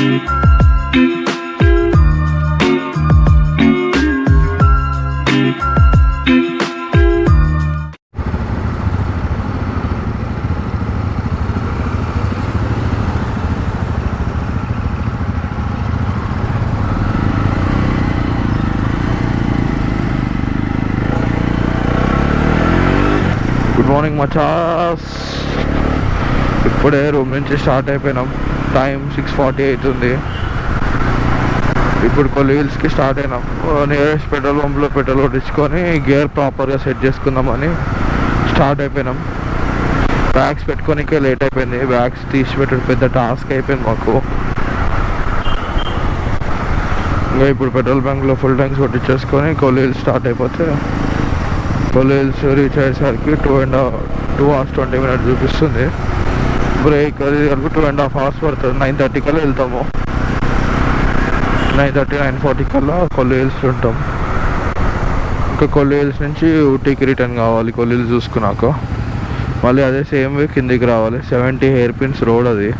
Good morning మచాస్. ఇప్పుడే room నుంచి start అయిపోయినాం. టైం 6:40 అవుతుంది. ఇప్పుడు కొల్లి హిల్స్కి స్టార్ట్ అయినాం. నియరెస్ట్ పెట్రోల్ పంప్లో పెట్రోల్ కొట్టించుకొని గేర్ ప్రాపర్గా సెట్ చేసుకుందామని స్టార్ట్ అయిపోయినాం. బ్యాగ్స్ పెట్టుకోనికే లేట్ అయిపోయింది. బ్యాగ్స్ తీసి పెట్టడం పెద్ద టాస్క్ అయిపోయింది మాకు. ఇంకా ఇప్పుడు పెట్రోల్ బంక్లో ఫుల్ ట్యాంక్స్ కొట్టించేసుకొని కొల్లి హిల్స్ స్టార్ట్ అయిపోతే కొల్లి హిల్స్ రీచ్ అయ్యేసరికి 2 hours 20 minutes చూపిస్తుంది. బ్రేక్ అది కలిపి 2.5 hours పడుతుంది. 9:30 కల్లా వెళ్తాము. 9:30 9:40 కల్లా కొల్లి హిల్స్ ఉంటాం. ఇంకా కొల్లి హిల్స్ నుంచి ఊటీకి రిటర్న్ కావాలి. కొల్లి హిల్స్ చూసుకున్నాక మళ్ళీ అదే సేమ్ వే కిందికి రావాలి. 70 హెయిర్ పిన్స్ రోడ్ అది.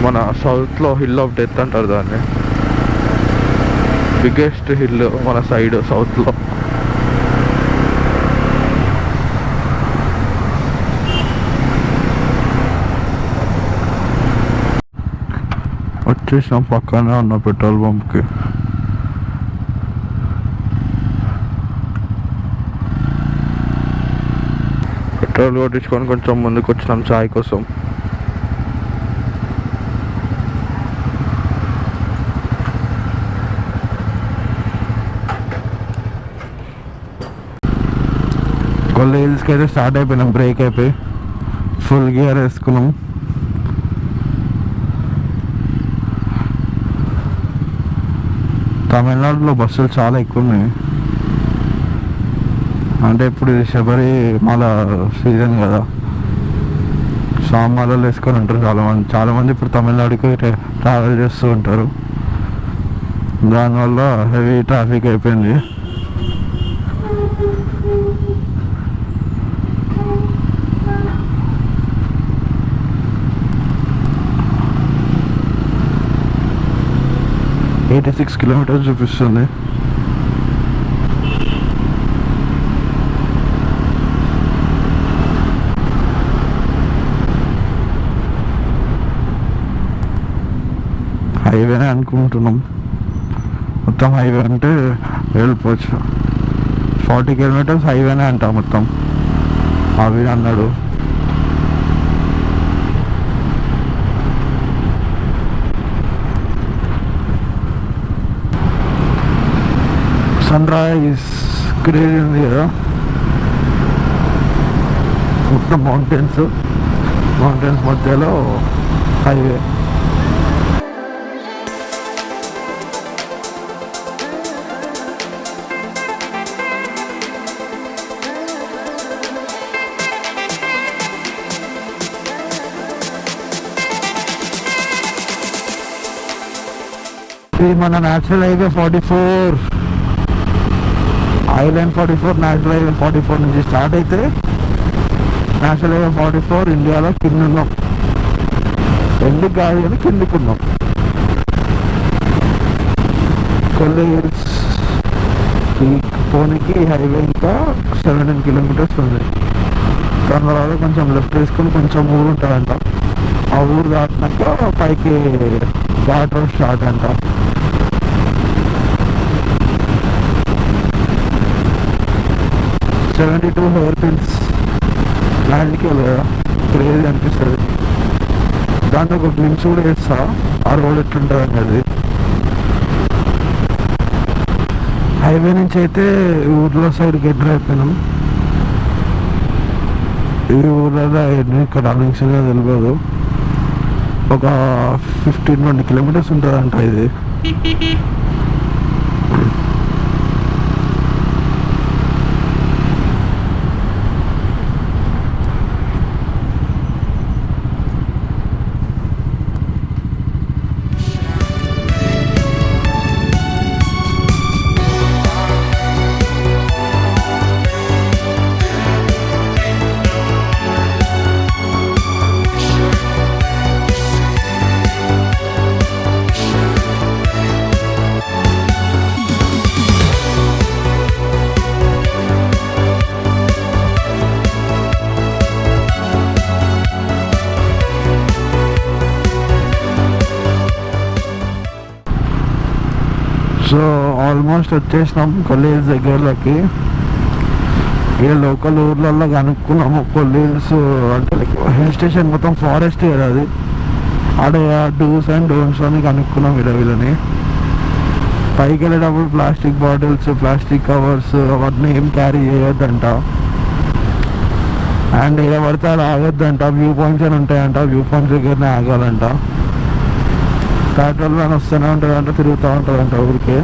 మన సౌత్లో హిల్ ఆఫ్ డెత్ అంటారు దాన్ని. బిగ్గెస్ట్ హిల్ మన సైడ్ సౌత్లో. వచ్చేసాం పక్కనే ఉన్న పెట్రోల్ పంప్కి. పెట్రోల్ కొట్టించుకొని కొంచెం ముందుకు వచ్చినాం చాయ్ కోసం. కొల్లి హిల్స్కి అయితే స్టార్ట్ అయిపోయినాం. బ్రేక్ అయిపోయి ఫుల్ గేర్ వేసుకున్నాం. తమిళనాడులో బస్సులు చాలా ఎక్కువ ఉన్నాయి. అంటే ఇప్పుడు ఇది శబరిమల సీజన్ కదా, సామాన్లు వేసుకొని ఉంటారు చాలామంది ఇప్పుడు తమిళనాడుకి ట్రావెల్ చేస్తూ ఉంటారు. దానివల్ల హెవీ ట్రాఫిక్ అయిపోయింది. ఎయిటీ 86 kilometers చూపిస్తుంది. హైవేనే అనుకుంటున్నాం. మొత్తం హైవే అంటే వెళ్ళిపోవచ్చు. 40 kilometers హైవేనే అంట మొత్తం. అవి అన్నాడు. సన్ రైజ్ క్రేజ్ ఉంది కదా, మొత్తం మౌంటైన్స్ మధ్యలో హైవే. ఇది మన national highway 44, island 44, national highway 44 నుంచి స్టార్ట్ అయితే నేషనల్ హైవే 44 ఇండియాలో కింద ఉన్నాం. ఎందుకు కాదు కానీ కిందికి ఉన్నాం. కొల్లి హిల్స్ పోనీకి హైవే ఇంకా 17 kilometers ఉంది. దాని తర్వాత కొంచెం లెఫ్ట్ వేసుకొని కొంచెం ఊరు ఉంటుందంట. ఆ ఊరు దాటినాక పైకి ఘాట్ రోడ్ స్టార్ట్ అంట. $72 హెయిర్ పిన్స్ ల్యాండ్కి వెళ్ళదా క్రేజ్ అనిపిస్తుంది. దాంట్లో ఒక గ్లిమ్స్ కూడా వేస్తా ఆ రోడ్ ఎట్లుంటుంది అనేది. హైవే నుంచి అయితే ఊర్లో సైడ్కి ఎంటర్ అయిపోయినాం. ఈ ఊర్లలో ఇక్కడ అలెన్షన్గా తెలియదు. ఒక 15-20 kilometers ఉంటుందంట ఇది. సో ఆల్మోస్ట్ వచ్చేసినాం కొల్లేజ్ దగ్గరలోకి. ఇక లోకల్ ఊర్లలో కనుక్కున్నాము కొల్లేజ్ అంటే హిల్ స్టేషన్ మొత్తం ఫారెస్ట్ కదా అది. ఆడ డూస్ అండ్ డోంట్స్ అని కనుక్కున్నాం వీళ్ళని. పైకి వెళ్ళేటప్పుడు ప్లాస్టిక్ బాటిల్స్, ప్లాస్టిక్ కవర్స్ అవన్నీ ఏం క్యారీ చేయొద్దంట. అండ్ ఏదో పడితే అలా ఆగొద్దంట. వ్యూ పాయింట్స్ అని ఉంటాయంట, వ్యూ పాయింట్స్ దగ్గరనే ఆగాలంట. పెట్రోల్ వ్యాన్ వస్తూనే ఉంటుందంట, తిరుగుతూ ఉంటుందంట ఊరికే.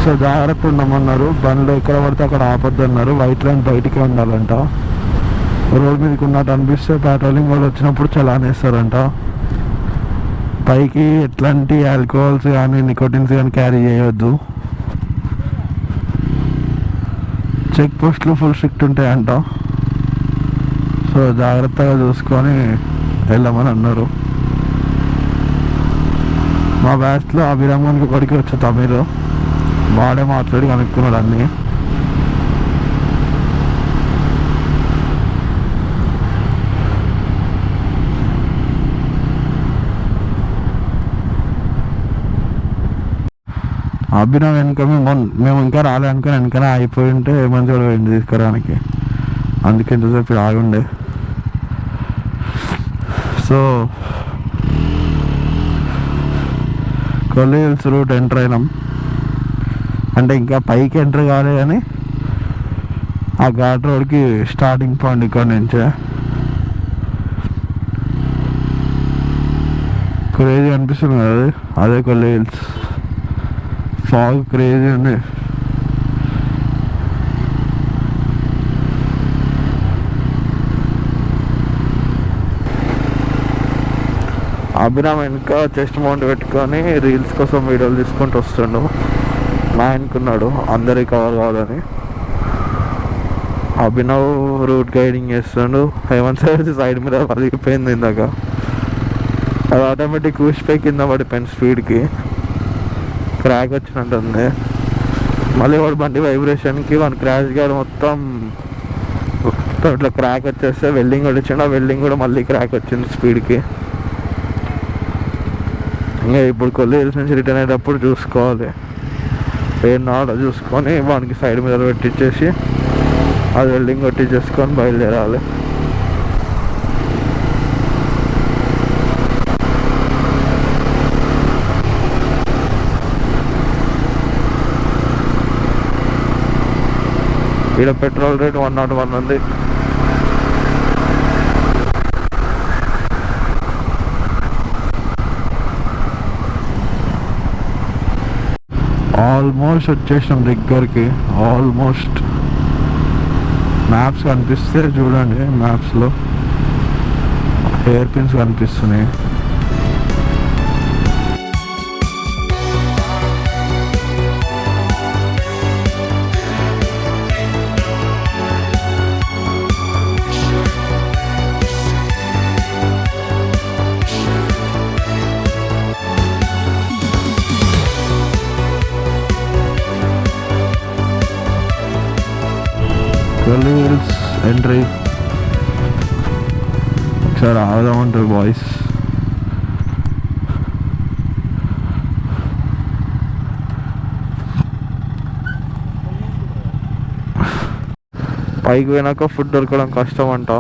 సో జాగ్రత్త ఉండమన్నారు. బండ్లు ఎక్కడ పడితే అక్కడ ఆపొద్దు అన్నారు. వైట్ లైన్ బయటికి ఉండాలంట. రోడ్ మీదకి ఉన్నట్టు అనిపిస్తే పెట్రోలింగ్ వాళ్ళు వచ్చినప్పుడు చలానేస్తారంట. పైకి ఎట్లాంటి ఆల్కహాల్స్ కానీ నికోటిన్స్ కానీ క్యారీ చేయొద్దు. చెక్ పోస్టులు ఫుల్ స్ట్రిక్ట్ ఉంటాయంట. సో జాగ్రత్తగా చూసుకొని వెళ్ళమని అన్నారు. మా బ్యాచ్లో అభిరామానికి ఒకటికి వచ్చి తమిళ్ వాడే మాట్లాడి కనుక్కున్నాడు అన్నీ. అభినవ్ వెనుక మేము ఇంకా రాలేనుకొని వెనకనే అయిపోయి ఉంటే మంచిగా పోయింది తీసుకురానికి. అందుకే ఇంతసేపు ఆగుండే. So Kolli hills route enter అయినాం. అంటే ఇంకా పైకి ఎంటర్ కాలే కానీ ఆ ఘాట్ రోడ్కి స్టార్టింగ్ పాయింట్ ఇక్కడ నుంచే. క్రేజీ అనిపిస్తుంది కదా, అదే కొల్లి హిల్స్. ఫాగ్ క్రేజీ ఉంది. అభిరామ్ వెనుక చెస్ట్ మౌంట్ పెట్టుకొని రీల్స్ కోసం వీడియోలు తీసుకుంటూ వస్తుండు. నా అనుకున్నాడు అందరికి కవర్ కావాలని. అభినవ్ రూట్ గైడింగ్ చేస్తుండు. హేమంత్ సార్ సైడ్ మీద పలిగిపోయింది ఇందాక. అది ఆటోమేటిక్ ఊసిపోయి కింద పడిపోయింది స్పీడ్కి. క్రాక్ వచ్చినట్టుంది. మళ్ళీ వాడు బండి వైబ్రేషన్కి వన్ క్రాష్ గారు మొత్తం ఇట్లా క్రాక్ వచ్చేస్తే వెల్డింగ్ కూడా ఇచ్చిండు. ఆ వెల్డింగ్ కూడా మళ్ళీ క్రాక్ వచ్చింది స్పీడ్కి. ఇంకా ఇప్పుడు కొల్లి హిల్స్ నుంచి రిటర్న్ అయ్యేటప్పుడు చూసుకోవాలి. ఏనాడో చూసుకొని వానికి సైడ్ మీద పెట్టించేసి అది వెల్డింగ్ కొట్టించేసుకొని బయలుదేరాలి. ఇక్కడ పెట్రోల్ రేట్ 101 ఉంది. ఆల్మోస్ట్ వచ్చేసినాం దగ్గరికి. ఆల్మోస్ట్ మ్యాప్స్ కనిపిస్తే చూడండి, మ్యాప్స్లో హెయిర్ పిన్స్ కనిపిస్తున్నాయి. కొల్లి హిల్స్ ఎంట్రీ ఒకసారి ఆగుదామంటారు బాయ్స్. పైకి పోయినాక ఫుడ్ దొరకడం కష్టం అంట.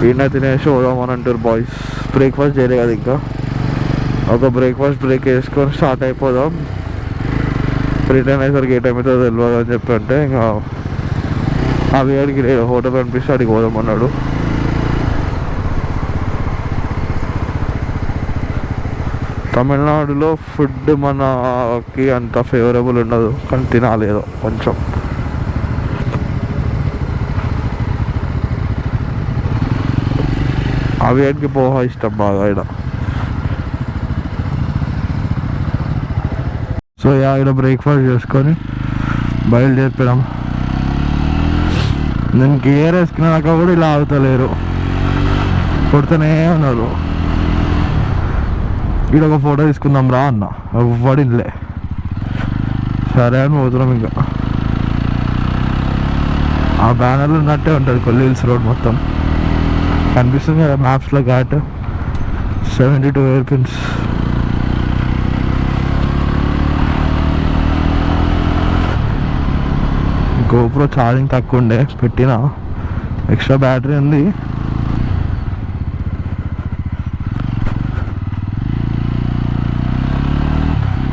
ఈయన తినేసి పోదామని అంటారు బాయ్స్. బ్రేక్ఫాస్ట్ చేయలేదు కదా ఇంకా. ఒక బ్రేక్ఫాస్ట్ బ్రేక్ వేసుకొని స్టార్ట్ అయిపోదాం. రిటర్న్ అయ్యేసరికి ఏ టైం అవుతుందో తెలియదు అని చెప్పి అంటే ఇంకా అవి అడిగి హోటల్ కనిపిస్తే అడిగి పోదామన్నాడు. తమిళనాడులో ఫుడ్ మనకి అంత ఫేవరబుల్ ఉండదు, కానీ తినాలి ఏదో కొంచెం. అవియానికి పోహా ఇష్టం బాగా ఇక్కడ. సో ఇక్కడ బ్రేక్ఫాస్ట్ చేసుకొని బయలుదేరిపోయాం. నేను గేర్ వేసుకున్నాక కూడా ఇలా ఆగుతలేరు, కొడుతూనే ఉన్నారు. ఇక్కడ ఒక ఫోటో తీసుకుందాం రా అన్న, పడిందిలే. సరే అని పోతున్నాం. ఇంకా ఆ బ్యానర్లు ఉన్నట్టే ఉంటుంది కొల్లి హిల్స్ రోడ్ మొత్తం కనిపిస్తుంది కదా మ్యాప్స్లో. Ghat 72 hair pins. GoPro charging తక్కువ ఉండే పెట్టిన, ఎక్స్ట్రా బ్యాటరీ ఉంది.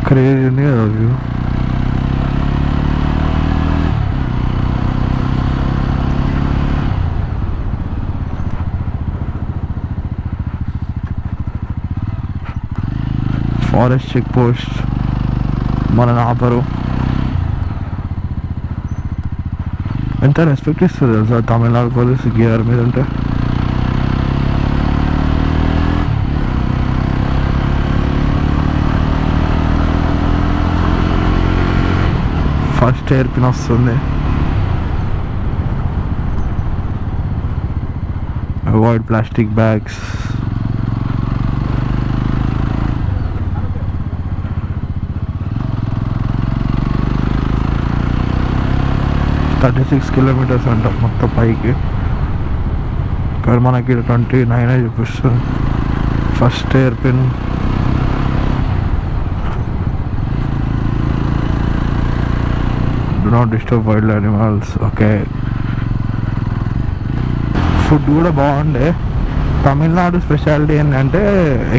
క్రేజీ ఉంది కదా వ్యూ. ఫారెస్ట్ చెక్ పోస్ట్ మనని ఆపరు. ఎంత రెస్పెక్ట్ ఇస్తుంది తెలుసా తమిళనాడు పోలీస్ గేర్ మీద ఉంటే. ఫస్ట్ ఎయిర్ పిన్ వస్తుంది. Avoid plastic bags. 36 కిలోమీటర్స్ అంట మొత్తం పైకి, ఇక్కడ మనకి 29 చూపిస్తుంది. First air pin. Do not disturb wild animals. Okay, food కూడా బాగుండే. తమిళనాడు స్పెషాలిటీ ఏంటంటే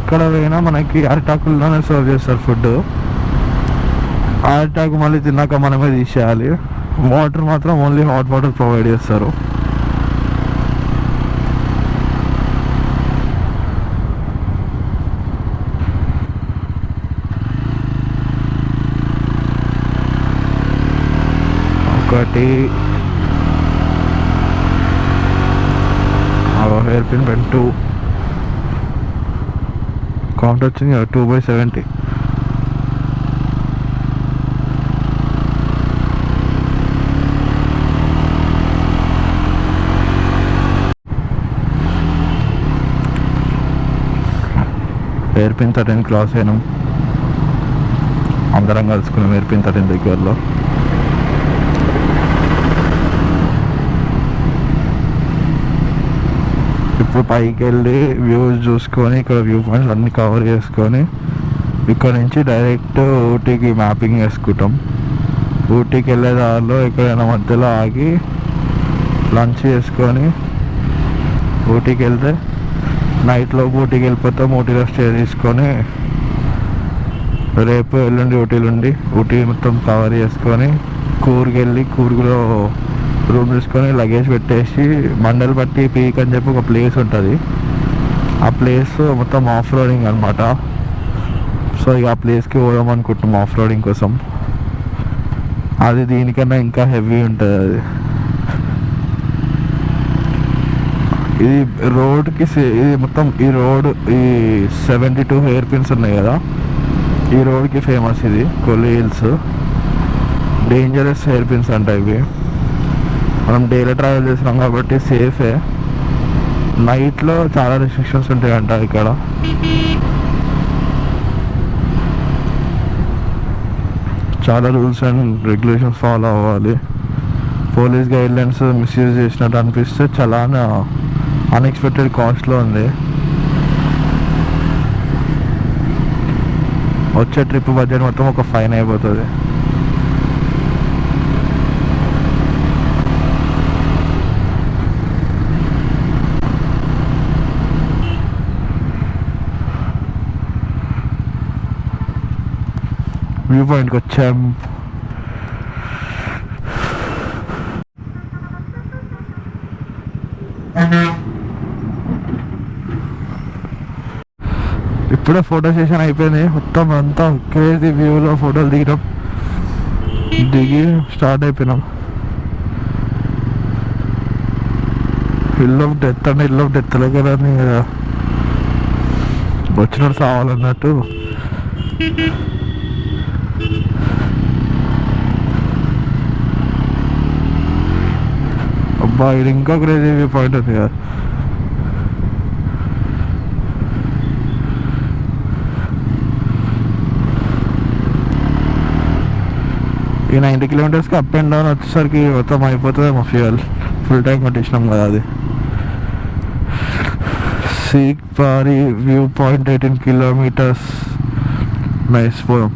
ఎక్కడ పోయినా మనకి అరిటాకుల్లోనే సర్వ్ చేస్తారు ఫుడ్. అరిటాకు మళ్ళీ తిన్నాక మనమే తీసేయాలి. వాటర్ మాత్రం ఓన్లీ హాట్ వాటర్ ప్రొవైడ్ చేస్తారు. ఒకటి హెయిర్ పిన్ పెన్ 2 కౌంట్ వచ్చింది 2/70. ఎయిర్ పిన్ 13 క్రాస్ అయినాం. అందరం కలుసుకున్నాం ఎయిర్ పిన్ 13 దగ్గరలో. ఇప్పుడు పైకి వెళ్ళి వ్యూస్ చూసుకొని ఇక్కడ వ్యూ పాయింట్స్ అన్నీ కవర్ చేసుకొని ఇక్కడ నుంచి డైరెక్ట్ ఊటీకి మ్యాపింగ్ చేసుకుంటాం. ఊటీకి వెళ్ళే దారిలో ఎక్కడైనా మధ్యలో ఆగి లంచ్ చేసుకొని ఊటీకి వెళ్తే నైట్లో ఊటీకి వెళ్ళిపోతాం. ఊటీలో స్టే తీసుకొని రేపు ఎల్లుండి ఊటీ మొత్తం కవర్ చేసుకొని కూర్గ్కి వెళ్ళి కూర్గ్లో రూమ్ తీసుకొని లగేజ్ పెట్టేసి మండల్పట్టి పీక్ అని చెప్పి ఒక ప్లేస్ ఉంటుంది. ఆ ప్లేస్ మొత్తం ఆఫ్ రోడింగ్ అనమాట. సో ఇక ఆ ప్లేస్కి పోదాం అనుకుంటున్నాం ఆఫ్ రోడింగ్ కోసం. అది దీనికన్నా ఇంకా హెవీ ఉంటుంది. అది ఇది రోడ్కి ఇది మొత్తం ఈ రోడ్ ఈ 72 హెయిర్ పిన్స్ ఉన్నాయి కదా, ఈ రోడ్కి ఫేమస్ ఇది Kolli hills. Dangerous hair pins అంట ఇవి. మనం డైలీ ట్రావెల్ చేస్తున్నాం కాబట్టి సేఫే. నైట్లో చాలా రెస్ట్రిక్షన్స్ ఉంటాయంట ఇక్కడ. చాలా రూల్స్ అండ్ రెగ్యులేషన్స్ ఫాలో అవ్వాలి. పోలీస్ గైడ్లైన్స్ మిస్యూజ్ చేసినట్టు అనిపిస్తే చాలా అన్ఎక్స్పెక్టెడ్ కాస్ట్లో ఉంది. వచ్చే ట్రిప్ బడ్జెట్ మొత్తం ఒక ఫైన్ అయిపోతుంది. వ్యూ పాయింట్కి వచ్చాం. ఇప్పుడే ఫోటో సెషన్ అయిపోయింది. మొత్తం అంతా క్రేజీ వ్యూలో ఫోటోలు దిగి స్టార్ట్ అయిపోయినాం. హిల్ ఆఫ్ డెత్ అంటే హిల్ ఆఫ్ డెత్ కదా వచ్చినట్టు సావాలన్నట్టు. అబ్బా ఇది ఇంకా క్రేజీ వ్యూ పాయింట్ ఉంది కదా. ఈ 90 కిలోమీటర్స్కి అప్ అండ్ డౌన్ వచ్చేసరికి మొత్తం అయిపోతుంది మా ఫ్యూయల్. ఫుల్ ట్యాంక్ కొట్టించినాం కదా అది. సీక్ పారి వ్యూ పాయింట్ 18 కిలోమీటర్స్. నైస్ పోయాం.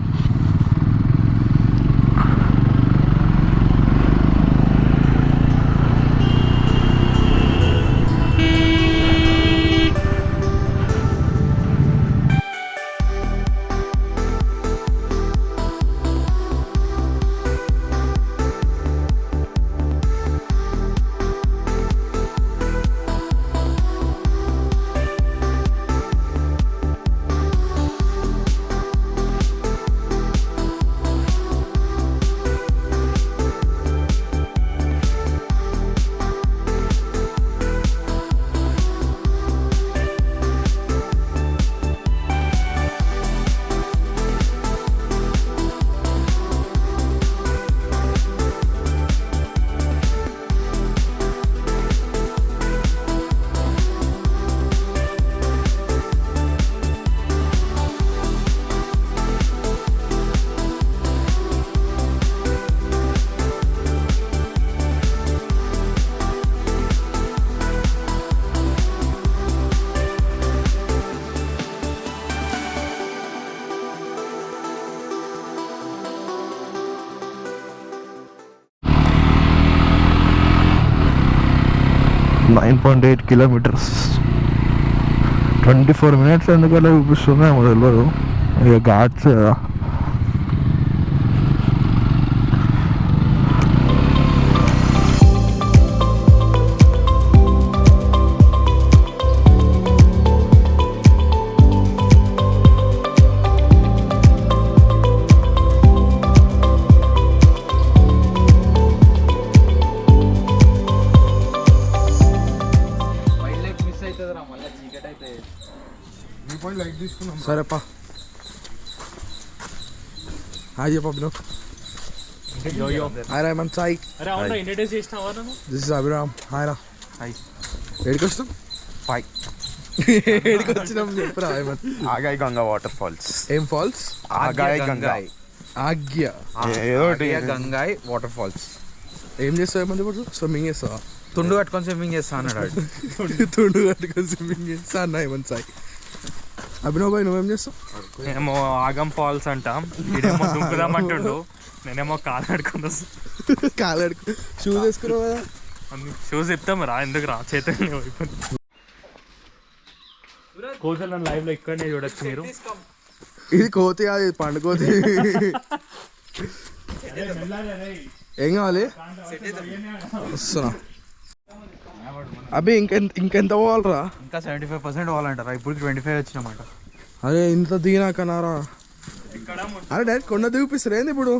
1.8 kilometers. 24 minutes ఎందుకలా చూపిస్తుందో ఏమో తెలియదు. ఇక ఘాట్స్ కదా. సరేపా హాయ్ చెప్పా బ్రో. హాయ్ రా మన Sai. This is Abhiram. Hi రా. హాయ్. ఏడికి వస్తాం? ఏడికి వచ్చినాం చెప్పరా. Agaya Ganga water falls. ఏం falls? Agaya Gangai. Agaya Gangai water falls. ఏం చేస్తావు ఏమంది ఇప్పుడు? స్విమ్మింగ్ చేస్తావా? తుండు కట్టుకొని స్విమ్మింగ్ చేస్తా అన్నాడు. తుండు కట్టుకొని స్విమ్మింగ్ చేస్తా అన్నా ఏమని సాయి. అభినవ్ భాయ్ నువ్వేం చేస్తావు? నేనేమో ఆగం ఫాల్స్ అంటాం, ఇదేమో దుంకుదాం అంటుండు, నేనేమో కాలు ఆడుకుని వస్తా. కాలు ఆడుకు షూస్ వేసుకున్నావు కదా. షూస్ చెప్తాం రా, ఎందుకు రా చైతన్య కోతులను లైవ్ లో ఇక్కడనే చూడొచ్చు మీరు. ఇది కోతి కాదు, ఇది పండు కోతి. ఏం కావాలి? వస్తున్నా. అభి ఇంకెంత పోవాలరా? ఇంకా 75% పోవాలంటారా? ఇప్పుడు 25 వచ్చినామంట. అరే ఇంత దిగినాకనారా? అరే డైరెక్ట్ కొండ దిగిపిస్తారు ఏంది ఇప్పుడు?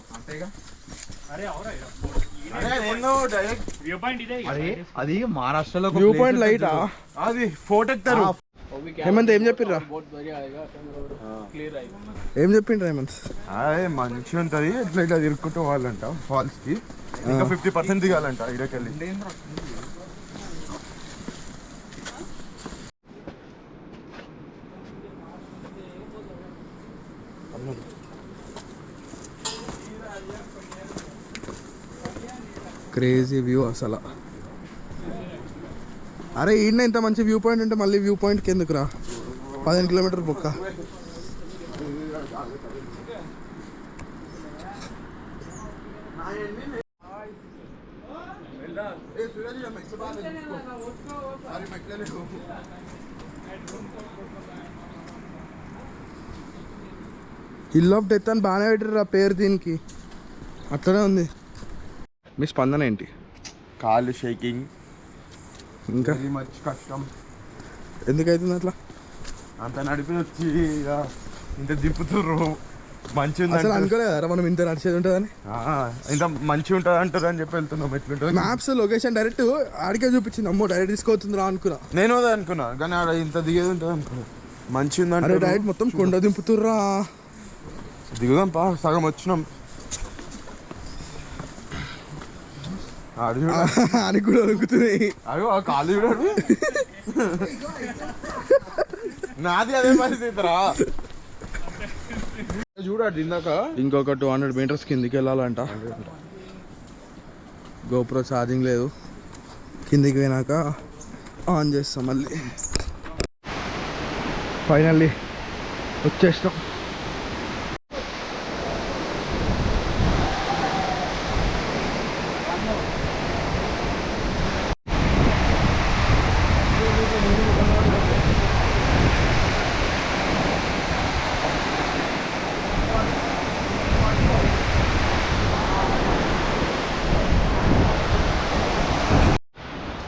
అది మహారాష్ట్రలో వ్యూ పాయింట్ లైటా? అది ఫోటో ఎక్కుతారు. హేమంత్ ఏం చెప్పిర్రా? ఏం చెప్పిండ్రు హేమంత్? అదే మంచిగా ఉంటుంది, ఇట్లా ఇట్లా తిరుక్కుంటూ పోవాలంట ఫాల్స్ కి. ఇంకా 50% దిగాలంట ఇక్కడికెళ్ళి. క్రేజీ వ్యూ అసలు. అరే ఈయన ఇంత మంచి వ్యూ పాయింట్ ఉంటే మళ్ళీ వ్యూ పాయింట్కి ఎందుకురా? 15 కిలోమీటర్ బొక్క. హిల్ ఆఫ్ డెత్ అని బాగానే పెట్టారు పేరు దీనికి, అట్లనే ఉంది. మీ స్పందన ఏంటి? కాళ్ళు షేకింగ్, ఇంకా మచ్ కష్టం. ఎందుకైతుంది అట్లా? అంత నడిపి వచ్చి ఇంత దింపుతుర్రు. మంచిగా అసలు అనుకోలేదా మనం ఇంత నడిచేది ఉంటుందని? ఇంత మంచిగా ఉంటుంది అంటారు అని చెప్పి వెళ్తున్నాం. ఎట్లుంటుంది మ్యాప్స్ లొకేషన్ డైరెక్ట్ ఆడికే చూపించింది. అమ్మో డైరెక్ట్ తీసుకోవచ్చురా అనుకున్నా. నేను అదే అనుకున్నా, కానీ ఆడ ఇంత దిగేది ఉంటుంది అనుకున్నా. మంచిగా అరే డైరెక్ట్ మొత్తం కొండ దింపుతుర్రా. దిగుదాం పా, సగం వచ్చినాం. అని కూడా అనుకుతున్నాయి. అయ్యో ఆ కాలు చూడాడు. నాది అదే పరిస్థితి రా. చూడాడు ఇందాక. ఇంకొక 200 మీటర్స్ కిందికి వెళ్ళాలంట. గోప్రో ఛార్జింగ్ లేదు. కిందికి పోయినాక ఆన్ చేస్తాం మళ్ళీ. ఫైనల్లీ వచ్చేస్తాం.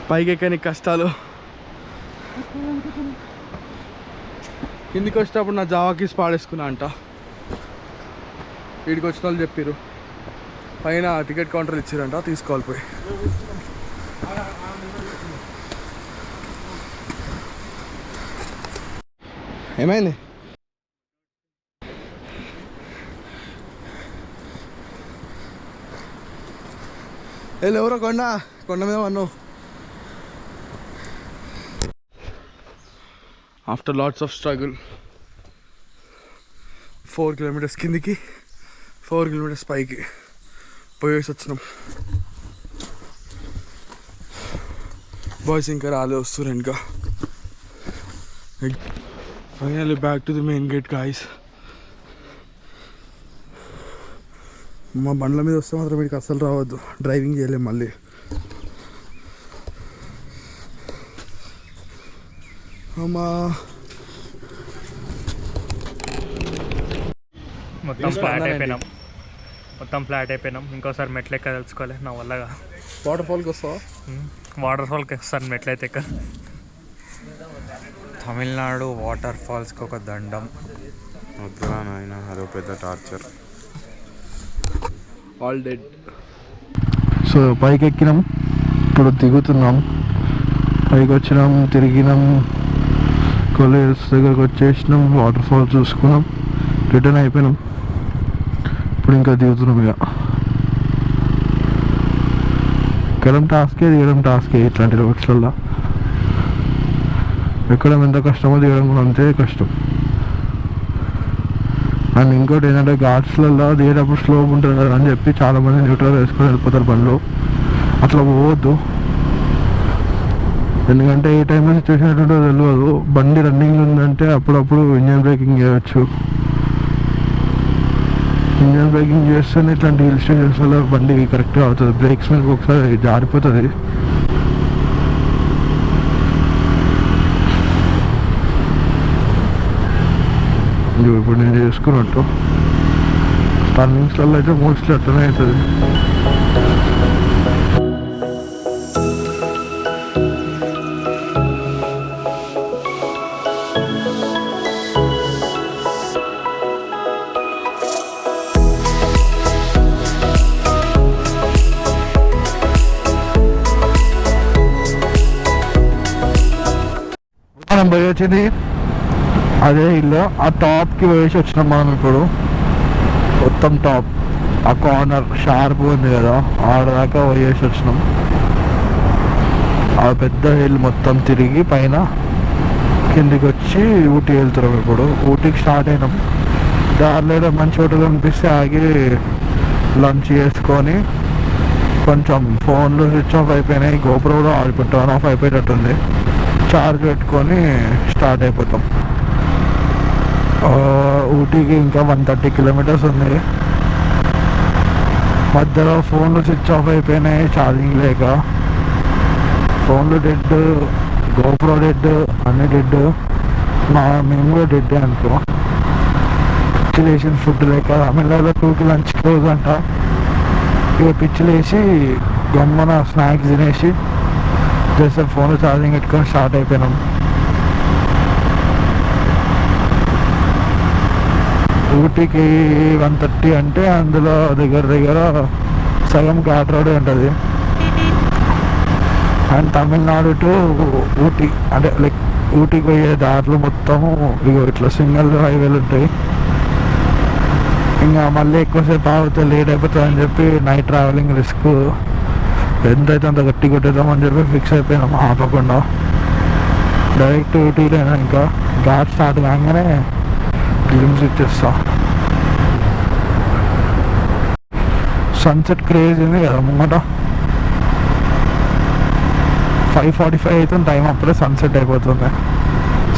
పైకి ఎక్కని కష్టాలు. కిందికి వచ్చేటప్పుడు నా జావా కీస్ పాడేసుకున్నా అంట. వీడికి వచ్చిన వాళ్ళు చెప్పారు పైన టికెట్ కౌంటర్లు ఇచ్చారంట, తీసుకోవాలి పోయి. ఏమైంది? ఎవరో కొండ మీద వన్నావు. After lots of struggle 4 kilometres కిందికి, 4 కిలోమీటర్స్ పైకి పోయేసి వచ్చినాం. బాయ్స్ ఇంకా రాలే, వస్తారు ఇంకా. Finally back to the main gate guys. మా బండ్ల మీద వస్తే మాత్రం వీడికి అస్సలు రావద్దు, డ్రైవింగ్ చేయలేము మళ్ళీ. అమ్మా మొత్తం ఫ్లాట్ అయిపోయినాం ఇంకోసారి మెట్లు ఎక్క తెలుసుకోవాలి నా వల్లగా. వాటర్ ఫాల్కి వస్తావా? వాటర్ ఫాల్కి ఒకసారి మెట్లు అయితే ఎక్క. తమిళనాడు వాటర్ ఫాల్స్కి ఒక దండం. వద్దురా నాయన, అదో పెద్ద టార్చర్. All dead. సో పైకి ఎక్కినాం, ఇప్పుడు దిగుతున్నాం. పైకి వచ్చినాం, తిరిగినాం, కొలేజ్ దగ్గరకు వచ్చేసినాం, వాటర్ ఫాల్ చూసుకున్నాం, రిటర్న్ అయిపోయినాం. ఇప్పుడు ఇంకా దిగుతున్నాం. ఇక ఎక్కడం టాస్కే, దిగడం టాస్కే. ఇట్లాంటి రోడ్స్లలో ఎక్కడం ఎంత కష్టమో దిగడం కూడా అంతే కష్టం. అండ్ ఇంకోటి ఏంటంటే ఘాట్స్లలో దిగేటప్పుడు స్లోగా ఉంటుంది కదా అని చెప్పి చాలామంది న్యూట్రల్ వేసుకొని వెళ్ళిపోతారు బండ్లు. అట్లా పోవద్దు, ఎందుకంటే ఏ టైంలో సిచ్యువేషన్ ఎటుంటో తెలియదు. బండి రన్నింగ్ ఉందంటే అప్పుడప్పుడు ఇంజన్ బ్రేకింగ్ చేయవచ్చు. ఇంజన్ బ్రేకింగ్ చేస్తేనే ఇట్లాంటి హిల్ స్టేషన్స్లో బండి కరెక్ట్గా అవుతుంది. బ్రేక్స్ మీద ఒకసారి జారిపోతుంది. ఇప్పుడు నేను చేసుకున్నట్టు టర్నింగ్స్లలో అయితే మోస్ట్లీ అట్లనే అవుతుంది. మనం పోయి వచ్చింది అదే ఇల్లు. ఆ టాప్కి వేసి వచ్చినాం మనం ఇప్పుడు. మొత్తం టాప్ ఆ కార్నర్ షార్ప్ ఉంది కదా, ఆడదాకా వేసి వచ్చినాం. ఆ పెద్ద హిల్ మొత్తం తిరిగి పైన కిందికి వచ్చి ఊటీ వెళ్తున్నాం. ఇప్పుడు ఊటీకి స్టార్ట్ అయినాం. దారిలో మంచి హోటల్ అనిపిస్తే ఆగి లంచ్ చేసుకొని, కొంచెం ఫోన్లు స్విచ్ ఆఫ్ అయిపోయినాయి, గోప్రో కూడా ఆన్ ఆఫ్ అయిపోయేటట్టుంది, ఛార్జ్ పెట్టుకొని స్టార్ట్ అయిపోతాం. ఊటీకి ఇంకా 130 కిలోమీటర్స్ ఉంది. మధ్యలో ఫోన్లు స్విచ్ ఆఫ్ అయిపోయినాయి, ఛార్జింగ్ లేక. ఫోన్లు డెడ్, గోప్రో డెడ్, అన్ని డెడ్. మేము కూడా డెడ్ అనుకో. పిచ్చి లేచిన ఫుడ్ లేక. తమిళనాడులో 2కి లంచ్ క్లోజ్ అంట. ఇక పిచ్చి లేచి గమ్మన స్నాక్స్ తినేసి జస్ట్ ఫోన్లో ఛార్జింగ్ పెట్టుకొని స్టార్ట్ అయిపోయినాం. ఊటీకి 130 అంటే అందులో దగ్గర సగం ఘాట్ రోడ్ ఉంటుంది. అండ్ తమిళనాడు టు ఊటీ అంటే లైక్ ఊటీకి పోయే దారిలో మొత్తము ఇట్లా సింగిల్ హైవేలు ఉంటాయి. ఇంకా మళ్ళీ ఎక్కువసేపు ఆగితే లేట్ అయిపోతుంది అని చెప్పి నైట్ ట్రావెలింగ్ రిస్క్, ఎంతైతే అంత గట్టి కొట్టేద్దామని చెప్పి ఫిక్స్ అయిపోయినాము. ఆపకుండా డైరెక్ట్ ఊటీలోనే. ఇంకా ఘాట్ స్టార్ట్ కాగానే ఫిలిమ్స్ ఇచ్చేస్తా. సన్సెట్ క్రేజ్ ఉంది కదా ముంగట. 5:45 అవుతుంది టైం, అప్పుడే సన్సెట్ అయిపోతుంది.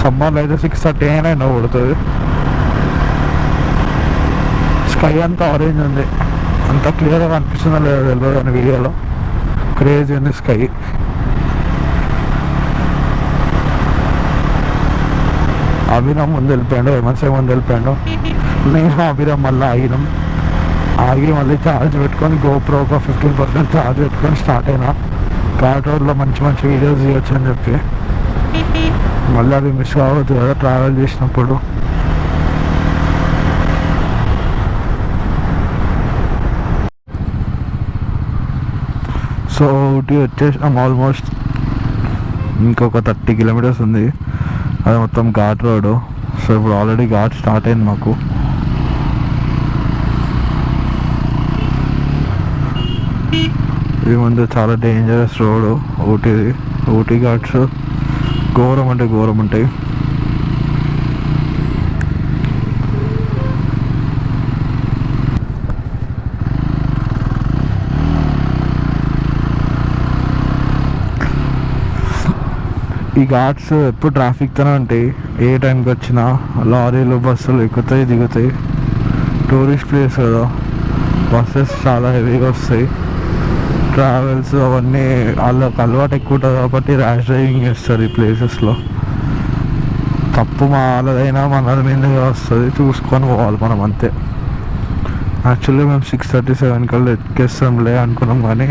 సమ్మర్లో అయితే 6:30 అయినా ఎండ కొడుతుంది. స్కై అంతా ఆరెంజ్ ఉంది, అంత క్లియర్గా కనిపిస్తుందో లేదో తెలియదు కానీ వీడియోలో క్రేజ్ ఉంది స్కై. అభిరామ్ ముందు వెళ్ళిపోయాడు, ఎంఎస్ఐ ముందు వెళ్ళిపోయాడు. నేను అభిరామ్ మళ్ళీ ఆగి మళ్ళీ ఛార్జ్ పెట్టుకొని గోప్రో ఒక 15% ఛార్జ్ పెట్టుకొని స్టార్ట్ అయినా. ఘాట్ రోడ్లో మంచి మంచి వీడియోస్ తీయచ్చు అని చెప్పి. మళ్ళీ అది మిస్ కావద్దు కదా ట్రావెల్ చేసినప్పుడు. సో ఊటీ వచ్చేసాం ఆల్మోస్ట్. ఇంకొక 30 కిలోమీటర్స్ ఉంది, అది మొత్తం ఘాట్ రోడ్. సో ఇప్పుడు ఆల్రెడీ ఘాట్ స్టార్ట్ అయింది మాకు. ఇది ముందు చాలా డేంజరస్ రోడ్ ఊటీది. ఊటీ ఘాట్స్ ఘోరం అంటే ఘోరం ఉంటాయి. ఈ ఘాట్స్ ఎప్పుడు ట్రాఫిక్తోనే ఉంటాయి. ఏ టైంకి వచ్చినా లారీలు బస్సులు ఎక్కుతాయి దిగుతాయి. టూరిస్ట్ ప్లేస్ కదా, బస్సెస్ చాలా హెవీగా వస్తాయి. ట్రావెల్స్ అవన్నీ వాళ్ళకి అలవాటు ఎక్కువ ఉంటుంది కాబట్టి ర్యాష్ డ్రైవింగ్ చేస్తారు ఈ ప్లేసెస్లో. తప్పు వాళ్ళదైనా మన మీదగా వస్తుంది, చూసుకొని పోవాలి మనం అంతే. యాక్చువల్లీ మేము 6:37 కల్లా ఎక్కేస్తాంలే అనుకున్నాం, కానీ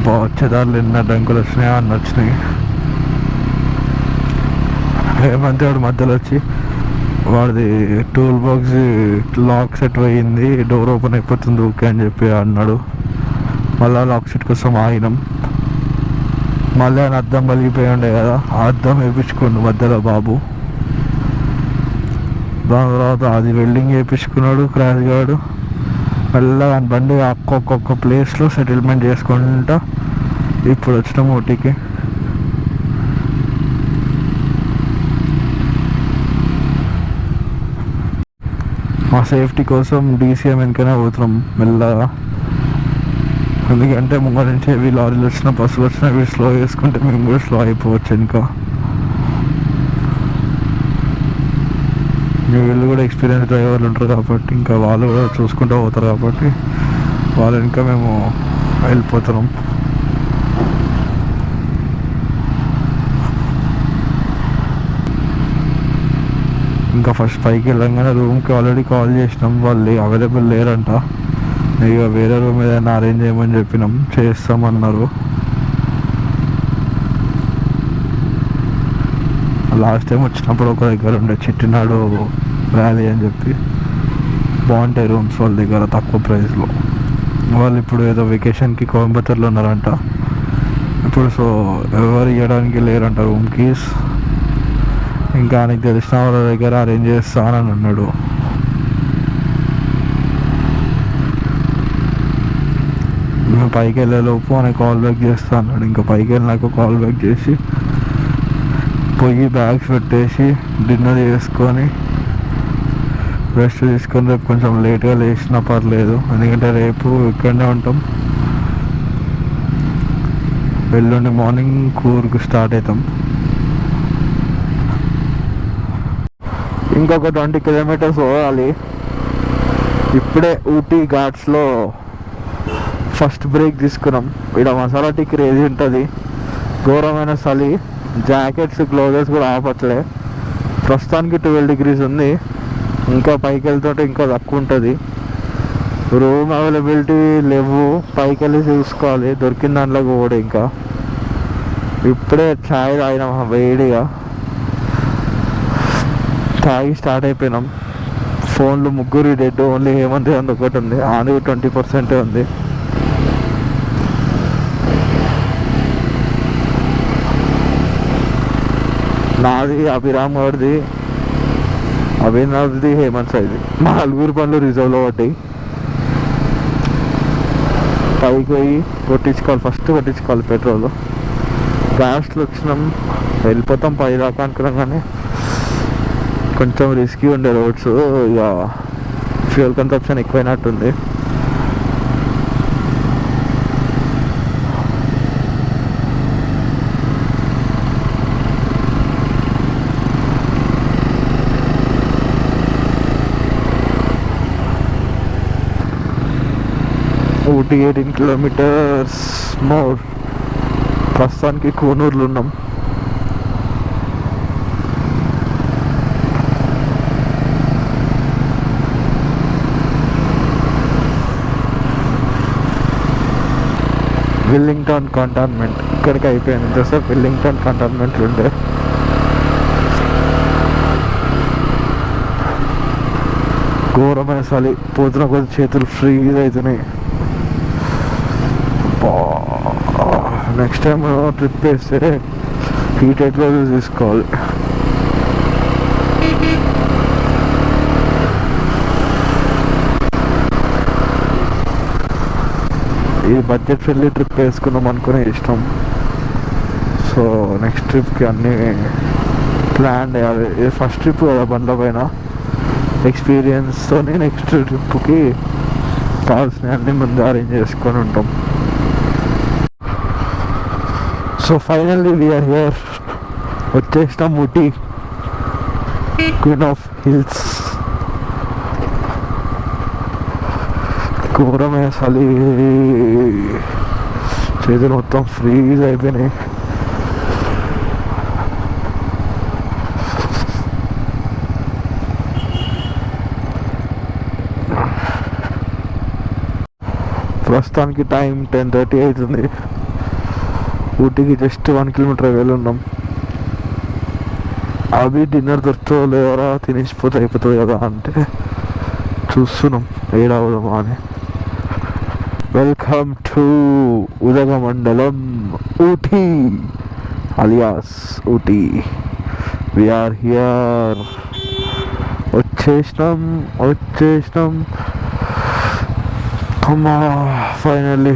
వచ్చేదారులు ఎన్న డంకులు వచ్చినాయో అన్న వచ్చినాయి. ఏమంటే వాడు మధ్యలో వచ్చి వాడిది టూల్ బాక్స్ లాక్ సెట్ పోయింది, డోర్ ఓపెన్ అయిపోతుంది ఓకే అని చెప్పి అన్నాడు. మళ్ళీ లాక్ సెట్ కోసం ఆగినాం. మళ్ళీ ఆయన అద్దం పలిగిపోయి ఉండే కదా, ఆ అద్దం వేయించుకోండు మధ్యలో బాబు. దాని తర్వాత అది వెల్డింగ్ వేయించుకున్నాడు క్రాష్ గాడు. మెల్లగా ఆయన బండి ఒక్కొక్క ప్లేస్లో సెటిల్మెంట్ చేసుకుంటా ఇప్పుడు వచ్చినాం ఊటీకి. మా సేఫ్టీ కోసం DCM వెనకనే పోతున్నాం మెల్లగా. ఎందుకంటే ముంగ నుంచి హెవీ లారీలు వచ్చినా బస్సులు వచ్చినా ఇవి స్లో చేసుకుంటే మేము కూడా స్లో అయిపోవచ్చు. ఇంకా వీళ్ళు కూడా ఎక్స్పీరియన్స్ డ్రైవర్లు ఉంటారు కాబట్టి ఇంకా వాళ్ళు కూడా చూసుకుంటూ పోతారు కాబట్టి వాళ్ళ ఇంకా మేము వెళ్ళిపోతున్నాం. ఇంకా ఫస్ట్ పైకి వెళ్ళంగానే రూమ్కి ఆల్రెడీ కాల్ చేసినాం, వాళ్ళు అవైలబుల్ లేరంట. ఇక వేరే రూమ్ ఏదైనా అరేంజ్ చేయమని చెప్పినాం, చేస్తామన్నారు. లాస్ట్ టైం వచ్చినప్పుడు ఒక దగ్గర ఉండే చిట్టినాడు వ్యాలీ అని చెప్పి బాగుంటాయి రూమ్స్ వాళ్ళ దగ్గర తక్కువ ప్రైస్లో. వాళ్ళు ఇప్పుడు ఏదో వెకేషన్కి కోయంబత్తూర్లో ఉన్నారంట ఇప్పుడు. సో ఎవరు ఇవ్వడానికి లేరంట రూమ్ కీస్. ఇంకా నీకు తెలిసిన వాళ్ళ దగ్గర అరేంజ్ చేస్తానని అన్నాడు. మేము పైకి వెళ్ళేలోపు అని కాల్ బ్యాక్ చేస్తా అన్నాడు. ఇంకా పైకి వెళ్ళినాక కాల్ బ్యాక్ చేసి పోయి బ్యాగ్స్ పెట్టేసి డిన్నర్ చేసుకొని రెస్ట్ తీసుకొని రేపు కొంచెం లేట్గా లేచినా పర్లేదు, ఎందుకంటే రేపు ఇక్కడనే ఉంటాం. ఎల్లుండి మార్నింగ్ కూర్కు స్టార్ట్ అవుతాం. ఇంకొక 20 కిలోమీటర్స్ పోవాలి. ఇప్పుడే ఊటీ ఘాట్స్లో ఫస్ట్ బ్రేక్ తీసుకున్నాం. ఇక్కడ మసాలా టీ క్రేజీ ఉంటుంది, ఘోరమైన చలి. జాకెట్స్ గ్లౌజెస్ కూడా ఆపట్లే. ప్రస్తుతానికి 12 degrees ఉంది. ఇంకా పైకి వెళ్తుంటే ఇంకా తక్కువ ఉంటుంది. రూమ్ అవైలబిలిటీ లేవు, పైకి వెళ్ళి చూసుకోవాలి. దొరికిన దాంట్లోకి పోవడం. ఇంకా ఇప్పుడే ఛాయ్ తాగినాం వేడిగా, తాగి స్టార్ట్ అయిపోయినాం. ఫోన్లు ముగ్గురు డెడ్, ఓన్లీ హేమంత్ అంది ఒకటి ఉంది, అది 20% ఉంది. నాది, అభిరామ్ గారిది, అభినవ్ది, హేమంత్ సాయిది. మా నలుగురు పనులు రిజర్వ్లో పడ్డాయి. పైకి పోయి కొట్టించుకోవాలి, ఫస్ట్ కొట్టించుకోవాలి పెట్రోల్. గ్యాస్లో వచ్చినాం, వెళ్ళిపోతాం పై దాకా అనుకున్నాం, కానీ కొంచెం రిస్కీ ఉండే రోడ్స్. ఇక ఫ్యూయల్ కన్సప్షన్ ఎక్కువైనట్టుంది. Ooty 18 kilometers more. ప్రస్తుతానికి కోనూరులో ఉన్నాం. విల్లింగ్టన్ కంటోన్మెంట్ ఇక్కడికి అయిపోయింది. ఇంతసేపు విల్లింగ్టన్ కంటోన్మెంట్ ఉండే. ఘోరమైన చలి, పోతున్న కొద్ది చేతులు ఫ్రీజ్ అవుతున్నాయి. నెక్స్ట్ టైం ట్రిప్ వేస్తే హీటెడ్ గ్లౌజెస్ తీసుకోవాలి. ఈ బడ్జెట్ ఫ్రెండ్లీ ట్రిప్ వేసుకున్నాం అనుకునే ఇష్టం. సో నెక్స్ట్ ట్రిప్కి అన్నీ ప్లాన్ చేయాలి. ఇది ఫస్ట్ ట్రిప్ కదా బండ్ల పైన, ఎక్స్పీరియన్స్తో నెక్స్ట్ ట్రిప్కి కావాల్సినవన్నీ ముందు అరేంజ్ చేసుకొని ఉంటాం. So finally we are here. వచ్చేసినాం ఊటీ, క్వీన్ ఆఫ్ హిల్స్. ఘోరమైన చలి, చేతులు మొత్తం ఫ్రీజ్ అయిపోయినాయి. ప్రస్తుతానికి టైం 10:30 అవుతుంది. ఊటీకి జస్ట్ 1 కిలోమీటర్ వెళ్ళి ఉన్నాం. అవి డిన్నర్ దొరుకుతో లేవరా, తినేసిపోతే అయిపోతుంది కదా అంటే చూస్తున్నాం ఏడవడమా అని. Welcome to Udhagamandalam Ooty alias Ooty. We are here. వచ్చేసినాం. అమ్మా ఫైనల్లీ